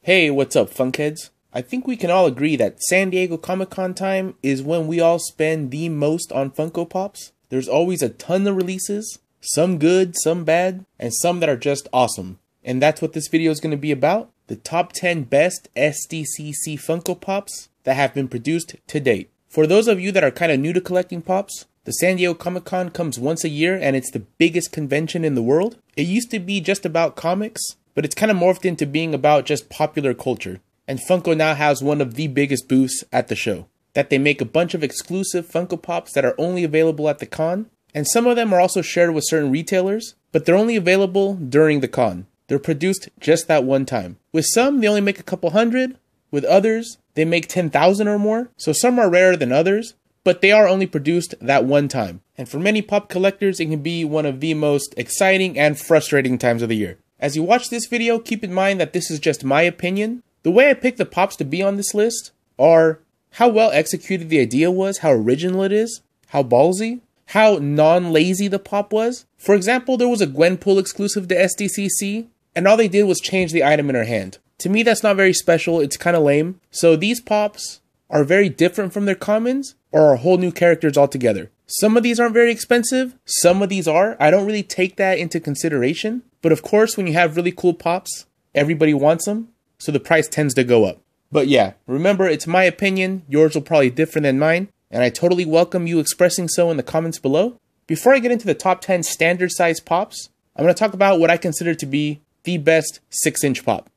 Hey, what's up, Funkheads? I think we can all agree that San Diego Comic-Con time is when we all spend the most on Funko Pops. There's always a ton of releases, some good, some bad, and some that are just awesome. And that's what this video is going to be about, the top 10 best SDCC Funko Pops that have been produced to date. For those of you that are kind of new to collecting Pops, the San Diego Comic-Con comes once a year and it's the biggest convention in the world. It used to be just about comics, but it's kind of morphed into being about just popular culture. And Funko now has one of the biggest booths at the show. That they make a bunch of exclusive Funko Pops that are only available at the con. And some of them are also shared with certain retailers, but they're only available during the con. They're produced just that one time. With some, they only make a couple hundred. With others, they make 10,000 or more. So some are rarer than others, but they are only produced that one time. And for many pop collectors, it can be one of the most exciting and frustrating times of the year. As you watch this video, keep in mind that this is just my opinion. The way I picked the Pops to be on this list are how well executed the idea was, how original it is, how ballsy, how non-lazy the Pop was. For example, there was a Gwenpool exclusive to SDCC, and all they did was change the item in her hand. To me, that's not very special, it's kind of lame. So these Pops are very different from their commons, or are whole new characters altogether. Some of these aren't very expensive, some of these are. I don't really take that into consideration. But of course, when you have really cool Pops, everybody wants them, so the price tends to go up. But yeah, remember, it's my opinion, yours will probably differ than mine, and I totally welcome you expressing so in the comments below. Before I get into the top 10 standard size Pops, I'm going to talk about what I consider to be the best 6-inch Pop.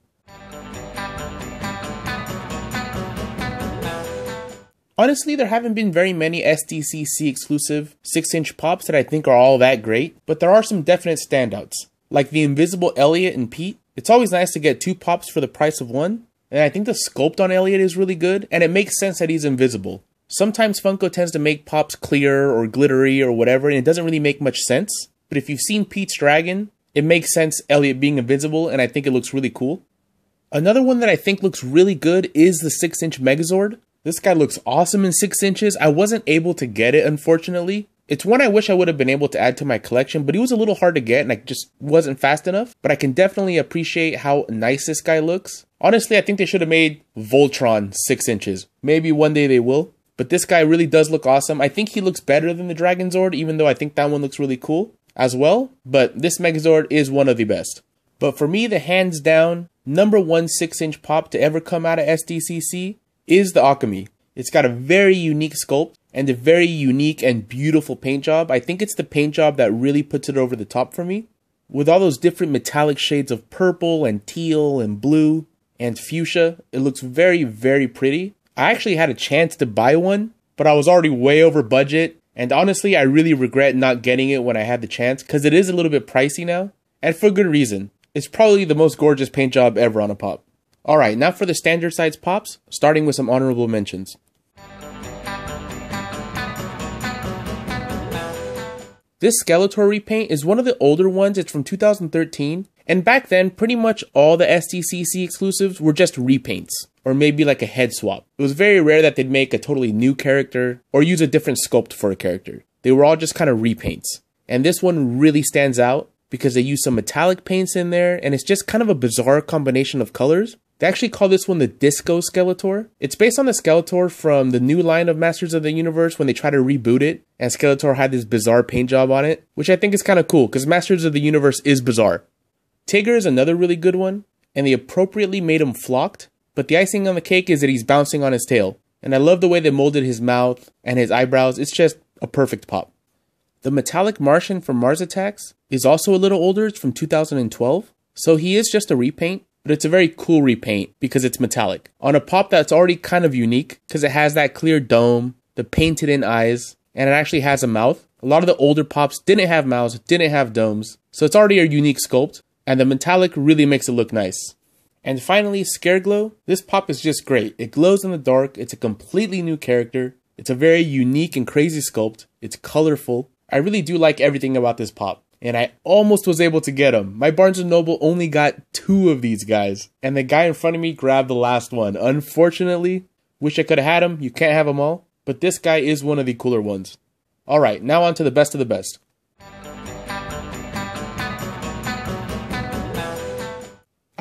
Honestly, there haven't been very many SDCC exclusive 6-inch Pops that I think are all that great, but there are some definite standouts. Like the Invisible Elliot and Pete. It's always nice to get 2 Pops for the price of 1. And I think the sculpt on Elliot is really good, and it makes sense that he's invisible. Sometimes Funko tends to make Pops clear or glittery or whatever, and it doesn't really make much sense. But if you've seen Pete's Dragon, it makes sense Elliot being invisible, and I think it looks really cool. Another one that I think looks really good is the 6-inch Megazord. This guy looks awesome in 6 inches. I wasn't able to get it, unfortunately. It's one I wish I would have been able to add to my collection, but he was a little hard to get and I just wasn't fast enough. But I can definitely appreciate how nice this guy looks. Honestly, I think they should have made Voltron 6 inches. Maybe one day they will. But this guy really does look awesome. I think he looks better than the Dragon Zord, even though I think that one looks really cool as well. But this Megazord is one of the best. But for me, the hands down #1 6-inch Pop to ever come out of SDCC is the Alchemy. It's got a very unique sculpt and a very unique and beautiful paint job. I think it's the paint job that really puts it over the top for me. With all those different metallic shades of purple and teal and blue and fuchsia, it looks very, very pretty. I actually had a chance to buy one, but I was already way over budget. And honestly, I really regret not getting it when I had the chance because it is a little bit pricey now. And for good reason. It's probably the most gorgeous paint job ever on a Pop. Alright, now for the standard size Pops, starting with some honorable mentions. This Skeletor repaint is one of the older ones. It's from 2013. And back then, pretty much all the SDCC exclusives were just repaints. Or maybe like a head swap. It was very rare that they'd make a totally new character or use a different sculpt for a character. They were all just kind of repaints. And this one really stands out because they use some metallic paints in there. And it's just kind of a bizarre combination of colors. They actually call this one the Disco Skeletor. It's based on the Skeletor from the new line of Masters of the Universe when they try to reboot it. And Skeletor had this bizarre paint job on it, which I think is kind of cool because Masters of the Universe is bizarre. Tigger is another really good one, and they appropriately made him flocked. But the icing on the cake is that he's bouncing on his tail. And I love the way they molded his mouth and his eyebrows. It's just a perfect Pop. The Metallic Martian from Mars Attacks is also a little older. It's from 2012. So he is just a repaint. But it's a very cool repaint because it's metallic. On a Pop that's already kind of unique because it has that clear dome, the painted in eyes, and it actually has a mouth. A lot of the older Pops didn't have mouths, didn't have domes, so it's already a unique sculpt, and the metallic really makes it look nice. And finally, Scareglow. This Pop is just great. It glows in the dark, it's a completely new character, it's a very unique and crazy sculpt, it's colorful. I really do like everything about this Pop. And I almost was able to get them. My Barnes & Noble only got 2 of these guys. And the guy in front of me grabbed the last one. Unfortunately, wish I could have had him. You can't have them all. But this guy is one of the cooler ones. Alright, now on to the best of the best.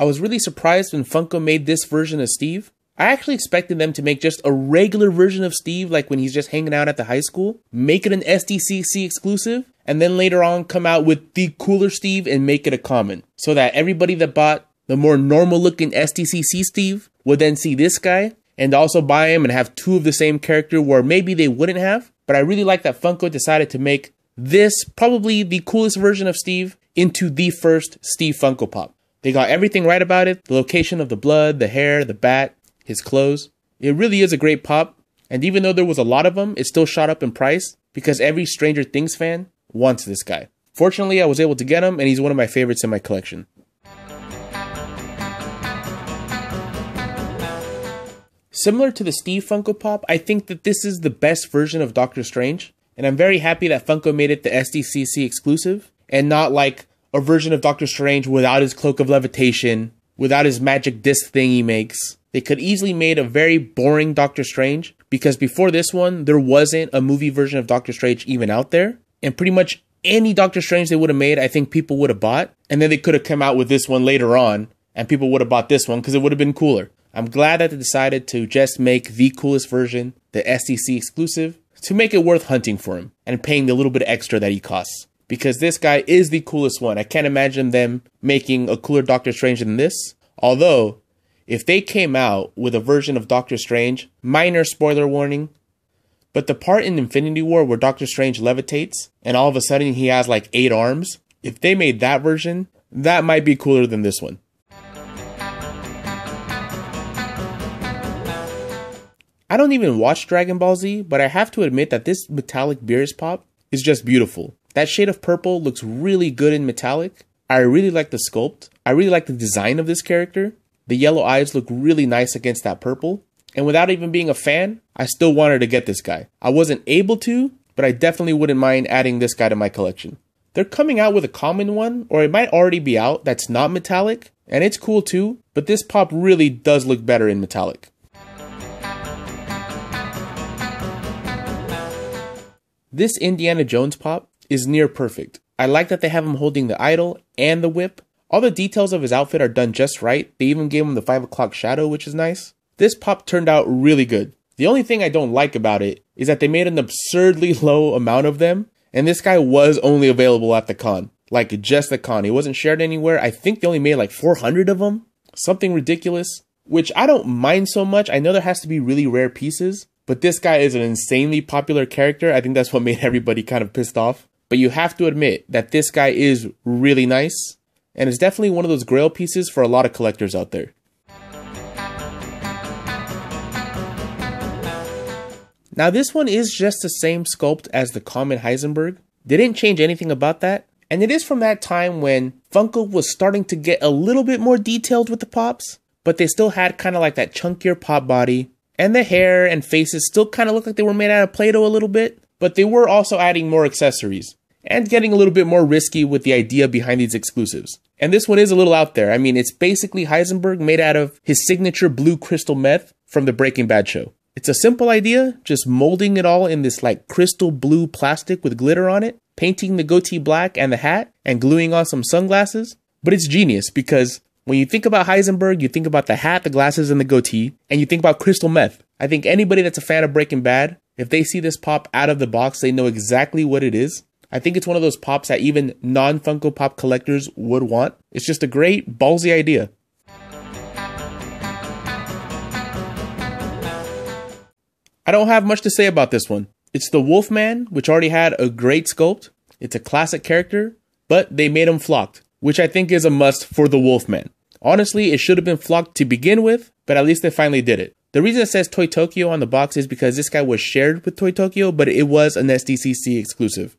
I was really surprised when Funko made this version of Steve. I actually expected them to make just a regular version of Steve, like when he's just hanging out at the high school, make it an SDCC exclusive, and then later on come out with the cooler Steve and make it a common, so that everybody that bought the more normal looking SDCC Steve would then see this guy and also buy him and have two of the same character where maybe they wouldn't have. But I really like that Funko decided to make this, probably the coolest version of Steve, into the first Steve Funko Pop. They got everything right about it, the location of the blood, the hair, the bat, his clothes. It really is a great pop, and even though there was a lot of them, it still shot up in price because every Stranger Things fan wants this guy. Fortunately, I was able to get him, and he's one of my favorites in my collection. Similar to the Steve Funko Pop, I think that this is the best version of Doctor Strange, and I'm very happy that Funko made it the SDCC exclusive, and not like a version of Doctor Strange without his cloak of levitation, without his magic disc thing he makes. They could easily made a very boring Doctor Strange, because before this one, there wasn't a movie version of Doctor Strange even out there. And pretty much any Doctor Strange they would have made, I think people would have bought. And then they could have come out with this one later on, and people would have bought this one because it would have been cooler. I'm glad that they decided to just make the coolest version, the SDC exclusive, to make it worth hunting for him and paying the little bit extra that he costs. Because this guy is the coolest one. I can't imagine them making a cooler Doctor Strange than this. Although, if they came out with a version of Doctor Strange, minor spoiler warning, but the part in Infinity War where Doctor Strange levitates and all of a sudden he has like 8 arms, if they made that version, that might be cooler than this one. I don't even watch Dragon Ball Z, but I have to admit that this metallic Beerus pop is just beautiful. That shade of purple looks really good in metallic. I really like the sculpt. I really like the design of this character. The yellow eyes look really nice against that purple. And without even being a fan, I still wanted to get this guy. I wasn't able to, but I definitely wouldn't mind adding this guy to my collection. They're coming out with a common one, or it might already be out, that's not metallic. And it's cool too, but this pop really does look better in metallic. This Indiana Jones pop is near perfect. I like that they have him holding the idol and the whip. All the details of his outfit are done just right. They even gave him the 5 o'clock shadow, which is nice. This pop turned out really good. The only thing I don't like about it is that they made an absurdly low amount of them, and this guy was only available at the con. Like, just the con. He wasn't shared anywhere. I think they only made like 400 of them. Something ridiculous, which I don't mind so much. I know there has to be really rare pieces, but this guy is an insanely popular character. I think that's what made everybody kind of pissed off. But you have to admit that this guy is really nice, and it's definitely one of those grail pieces for a lot of collectors out there. Now this one is just the same sculpt as the common Heisenberg. They didn't change anything about that. And it is from that time when Funko was starting to get a little bit more detailed with the pops, but they still had kind of like that chunkier pop body, and the hair and faces still kind of looked like they were made out of Play-Doh a little bit, but they were also adding more accessories and getting a little bit more risky with the idea behind these exclusives. And this one is a little out there. I mean, it's basically Heisenberg made out of his signature blue crystal meth from the Breaking Bad show. It's a simple idea, just molding it all in this like crystal blue plastic with glitter on it, painting the goatee black and the hat, and gluing on some sunglasses. But it's genius because when you think about Heisenberg, you think about the hat, the glasses, and the goatee, and you think about crystal meth. I think anybody that's a fan of Breaking Bad, if they see this pop out of the box, they know exactly what it is. I think it's one of those pops that even non-Funko Pop collectors would want. It's just a great, ballsy idea. I don't have much to say about this one. It's the Wolfman, which already had a great sculpt. It's a classic character, but they made him flocked, which I think is a must for the Wolfman. Honestly, it should have been flocked to begin with, but at least they finally did it. The reason it says Toy Tokyo on the box is because this guy was shared with Toy Tokyo, but it was an SDCC exclusive.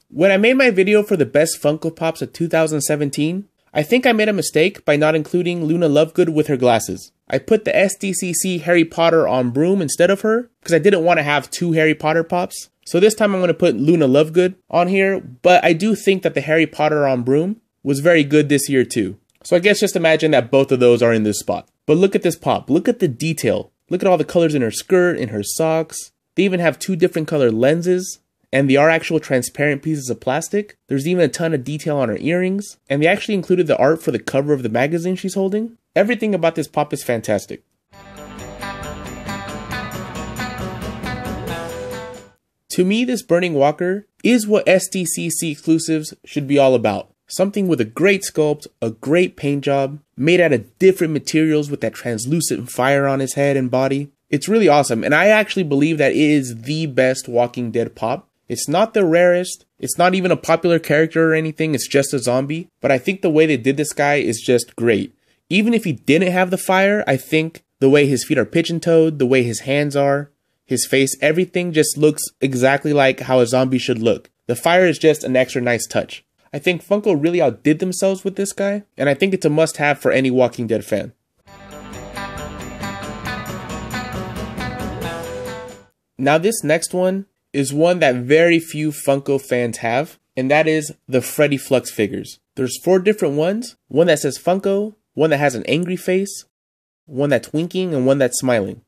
When I made my video for the best Funko Pops of 2017, I think I made a mistake by not including Luna Lovegood with her glasses. I put the SDCC Harry Potter on Broom instead of her, because I didn't want to have 2 Harry Potter Pops. So this time I'm going to put Luna Lovegood on here, but I do think that the Harry Potter on Broom was very good this year too. So I guess just imagine that both of those are in this spot. But look at this pop. Look at the detail. Look at all the colors in her skirt, in her socks. They even have 2 different color lenses. and they are actual transparent pieces of plastic. There's even a ton of detail on her earrings, and they actually included the art for the cover of the magazine she's holding. Everything about this pop is fantastic. To me, this Burning Walker is what SDCC exclusives should be all about. Something with a great sculpt, a great paint job, made out of different materials with that translucent fire on his head and body. It's really awesome, and I actually believe that it is the best Walking Dead pop. It's not the rarest, it's not even a popular character or anything, it's just a zombie, but I think the way they did this guy is just great. Even if he didn't have the fire, I think the way his feet are pigeon-toed, the way his hands are, his face, everything just looks exactly like how a zombie should look. The fire is just an extra nice touch. I think Funko really outdid themselves with this guy, and I think it's a must-have for any Walking Dead fan. Now this next one is one that very few Funko fans have, and that is the Freddy Flux figures. There's 4 different ones, one that says Funko, one that has an angry face, one that's winking, and one that's smiling.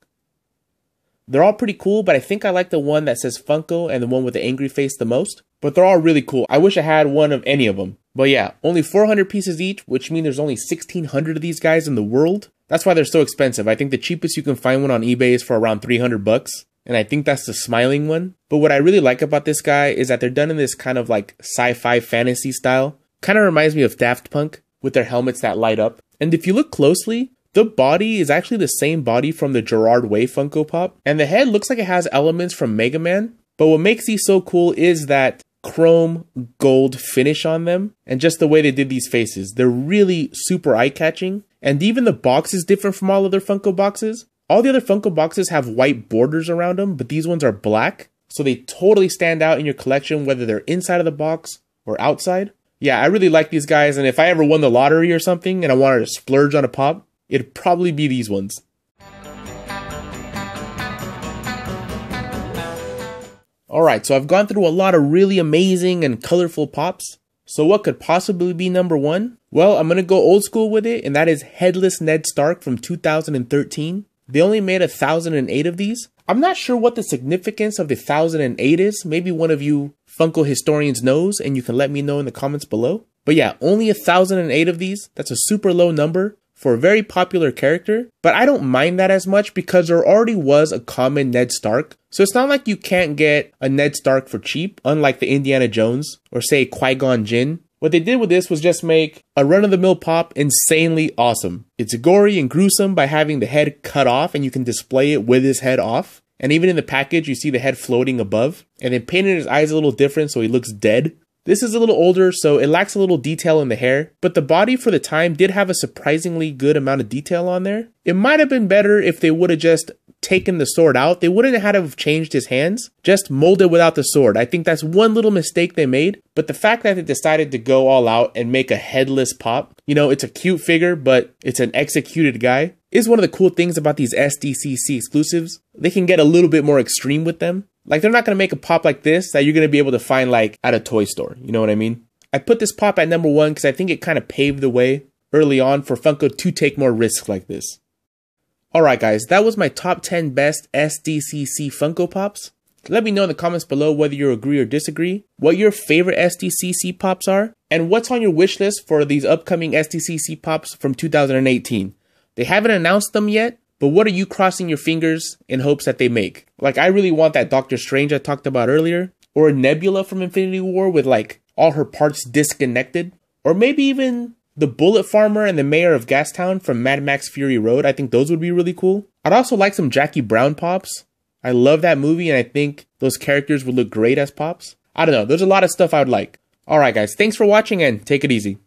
They're all pretty cool, but I think I like the one that says Funko and the one with the angry face the most. But they're all really cool. I wish I had one of any of them. But yeah, only 400 pieces each, which means there's only 1,600 of these guys in the world. That's why they're so expensive. I think the cheapest you can find one on eBay is for around 300 bucks. And I think that's the smiling one. But what I really like about this guy is that they're done in this kind of like sci-fi fantasy style. Kind of reminds me of Daft Punk with their helmets that light up. And if you look closely, the body is actually the same body from the Gerard Way Funko Pop. And the head looks like it has elements from Mega Man. But what makes these so cool is that chrome gold finish on them. And just the way they did these faces. They're really super eye-catching. And even the box is different from all other Funko boxes. All the other Funko boxes have white borders around them, but these ones are black. So they totally stand out in your collection, whether they're inside of the box or outside. Yeah, I really like these guys. And if I ever won the lottery or something and I wanted to splurge on a pop, it'd probably be these ones. Alright, so I've gone through a lot of really amazing and colorful pops. So what could possibly be number 1? Well, I'm going to go old school with it, and that is Headless Ned Stark from 2013. They only made 1,008 of these. I'm not sure what the significance of the 1,008 is. Maybe one of you Funko historians knows, and you can let me know in the comments below. But yeah, only 1,008 of these. That's a super low number for a very popular character, but I don't mind that as much because there already was a common Ned Stark. So it's not like you can't get a Ned Stark for cheap, unlike the Indiana Jones or say Qui-Gon Jinn. What they did with this was just make a run-of-the-mill pop insanely awesome. It's gory and gruesome by having the head cut off, and you can display it with his head off. And even in the package, you see the head floating above. And they painted his eyes a little different so he looks dead. This is a little older, so it lacks a little detail in the hair, but the body for the time did have a surprisingly good amount of detail on there. It might have been better if they would have just taken the sword out. They wouldn't have had to have changed his hands, just molded without the sword. I think that's one little mistake they made, but the fact that they decided to go all out and make a headless pop, you know, it's a cute figure, but it's an executed guy, is one of the cool things about these SDCC exclusives. They can get a little bit more extreme with them. Like, they're not going to make a pop like this that you're going to be able to find, like, at a toy store. You know what I mean? I put this pop at number 1 because I think it kind of paved the way early on for Funko to take more risks like this. Alright guys, that was my top 10 best SDCC Funko Pops. Let me know in the comments below whether you agree or disagree, what your favorite SDCC Pops are, and what's on your wish list for these upcoming SDCC Pops from 2018. They haven't announced them yet, but what are you crossing your fingers in hopes that they make? Like, I really want that Doctor Strange I talked about earlier, or a Nebula from Infinity War with like all her parts disconnected, or maybe even the Bullet Farmer and the Mayor of Gastown from Mad Max Fury Road. I think those would be really cool. I'd also like some Jackie Brown Pops. I love that movie and I think those characters would look great as Pops. I don't know, there's a lot of stuff I would like. Alright guys, thanks for watching and take it easy.